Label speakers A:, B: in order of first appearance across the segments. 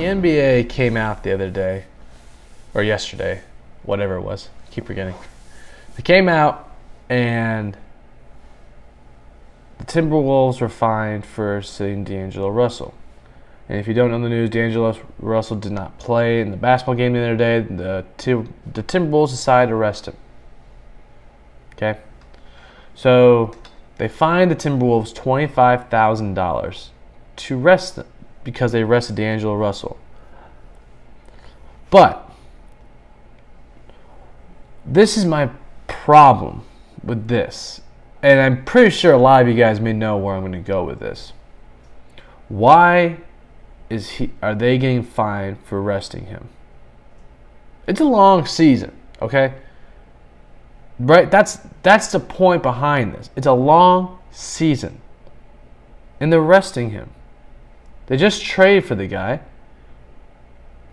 A: NBA came out the other day, or yesterday, whatever it was. I keep forgetting. They came out, and the Timberwolves were fined for sitting D'Angelo Russell. And if you don't know the news, D'Angelo Russell did not play in the basketball game the other day. The Timberwolves decided to arrest him. Okay? So they fined the Timberwolves $25,000 to arrest them because they arrested D'Angelo Russell. But this is my problem with this. And I'm pretty sure a lot of you guys may know where I'm going to go with this. Why are they getting fined for arresting him? It's a long season, okay? Right? That's the point behind this. It's a long season. And they're arresting him. They just traded for the guy.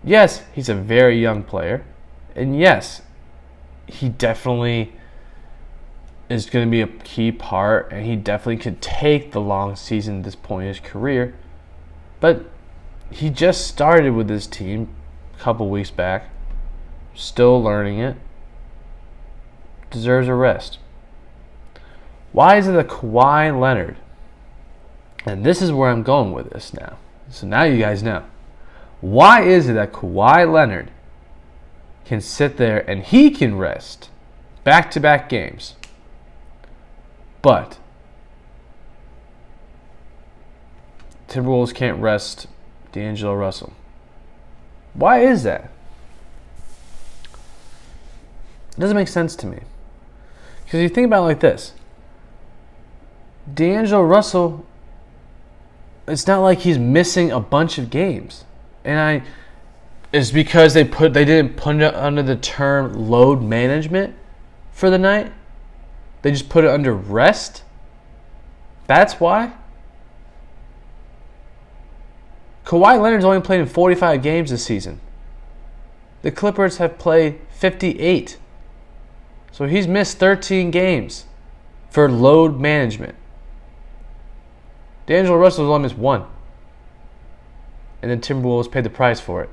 A: Yes, he's a very young player. And yes, he definitely is going to be a key part, and he definitely could take the long season at this point in his career. But he just started with this team a couple weeks back, still learning it, deserves a rest. Why is it that Kawhi Leonard, and this is where I'm going with this now, so now you guys know, why is it that Kawhi Leonard can sit there and he can rest back-to-back games, but Timberwolves can't rest D'Angelo Russell? Why is that? It doesn't make sense to me. Because you think about it like this. D'Angelo Russell, it's not like he's missing a bunch of games. And it's because they didn't put it under the term load management for the night. They just put it under rest. That's why. Kawhi Leonard's only played in 45 games this season. The Clippers have played 58. So he's missed 13 games for load management. D'Angelo Russell's only missed 1. And then Timberwolves paid the price for it.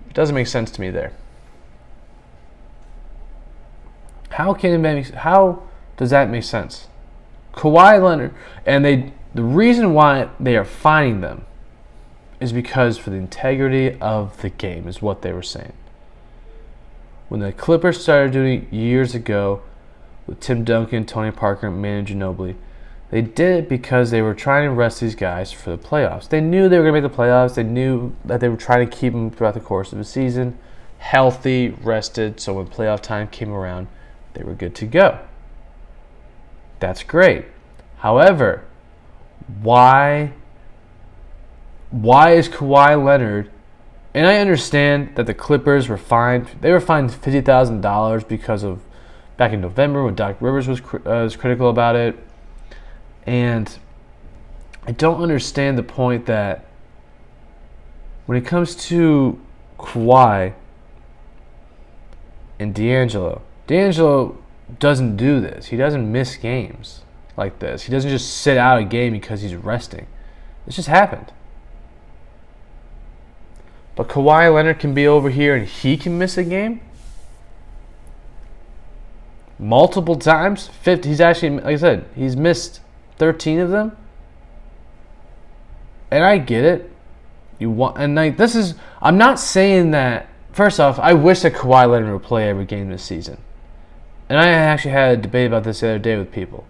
A: It doesn't make sense to me there. How does that make sense? Kawhi Leonard, and the reason why they are fining them is because for the integrity of the game is what they were saying. When the Clippers started doing it years ago with Tim Duncan, Tony Parker, and Manu Ginobili, they did it because they were trying to rest these guys for the playoffs. They knew they were going to make the playoffs. They knew that they were trying to keep them throughout the course of the season healthy, rested, so when playoff time came around, they were good to go. That's great. However, why is Kawhi Leonard, and I understand that the Clippers were fined. They were fined $50,000 because of back in November when Doc Rivers was critical about it. And I don't understand the point that when it comes to Kawhi and D'Angelo doesn't do this. He doesn't miss games like this. He doesn't just sit out a game because he's resting. This just happened. But Kawhi Leonard can be over here and he can miss a game multiple times. He's actually, like I said, he's missed 13 of them. And I get it. I'm not saying that. First off, I wish that Kawhi Leonard would play every game this season. And I actually had a debate about this the other day with people.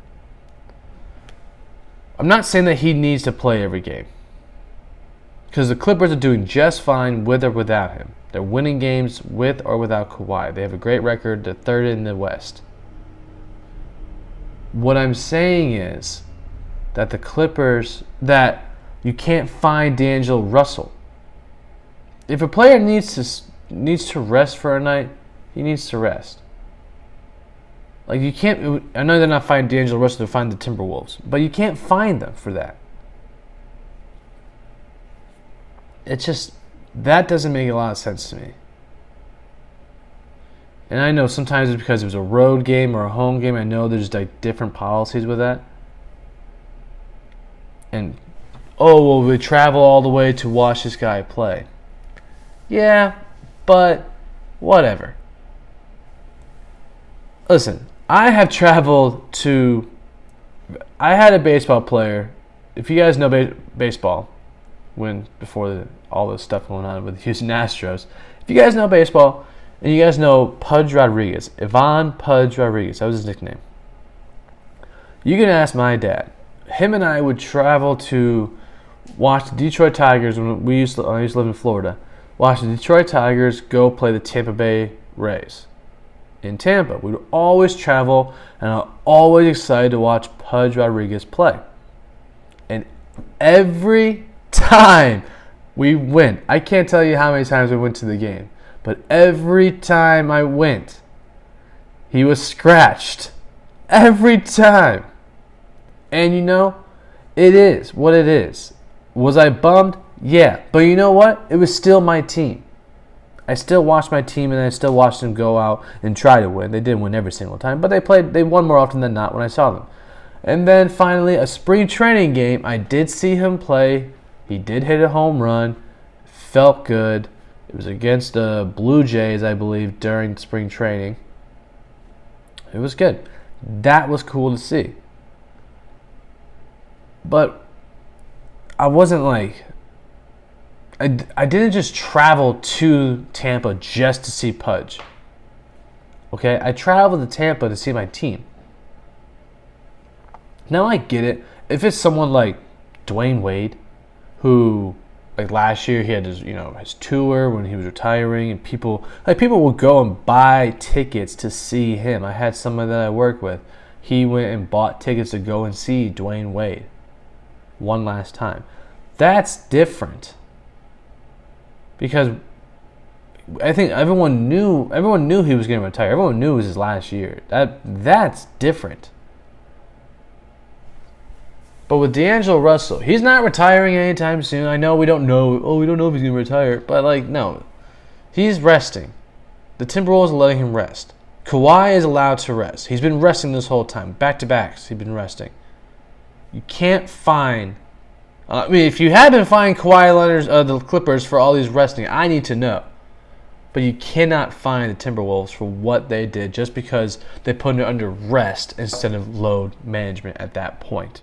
A: I'm not saying that he needs to play every game. Because the Clippers are doing just fine with or without him. They're winning games with or without Kawhi. They have a great record. They're third in the West. What I'm saying is that the Clippers, that you can't find D'Angelo Russell. If a player needs to rest for a night, he needs to rest. Like you can't. I know they're not finding D'Angelo Russell to find the Timberwolves, but you can't find them for that. It's just that doesn't make a lot of sense to me. And I know sometimes it's because it was a road game or a home game. I know there's like different policies with that. And oh, well, we travel all the way to watch this guy play. Yeah, but whatever. Listen, I have traveled to. I had a baseball player. If you guys know baseball, before all this stuff going on with the Houston Astros, if you guys know baseball and you guys know Pudge Rodriguez, Ivan Pudge Rodriguez, that was his nickname. You can ask my dad. Him and I would travel to watch the Detroit Tigers when I used to live in Florida. Watch the Detroit Tigers go play the Tampa Bay Rays in Tampa. We would always travel, and I'm always excited to watch Pudge Rodriguez play. And every time we went, I can't tell you how many times we went to the game, but every time I went, he was scratched. Every time. And you know, it is what it is. Was I bummed? Yeah. But you know what? It was still my team. I still watched my team, and I still watched them go out and try to win. They didn't win every single time, but they won more often than not when I saw them. And then finally, a spring training game, I did see him play. He did hit a home run. Felt good. It was against the Blue Jays, I believe, during spring training. It was good. That was cool to see. But I wasn't like... I didn't just travel to Tampa just to see Pudge. Okay? I traveled to Tampa to see my team. Now I get it. If it's someone like Dwayne Wade, who like last year he had his tour when he was retiring, and people would go and buy tickets to see him. I had someone that I work with. He went and bought tickets to go and see Dwayne Wade one last time. That's different. Because I think everyone knew he was going to retire. Everyone knew it was his last year. That's different. But with D'Angelo Russell, he's not retiring anytime soon. I know we don't know. Oh, we don't know if he's going to retire. But no, he's resting. The Timberwolves are letting him rest. Kawhi is allowed to rest. He's been resting this whole time. Back-to-backs, he's been resting. You can't find... if you had been finding Kawhi Leonard, the Clippers, for all these resting, I need to know. But you cannot find the Timberwolves for what they did just because they put it under rest instead of load management at that point.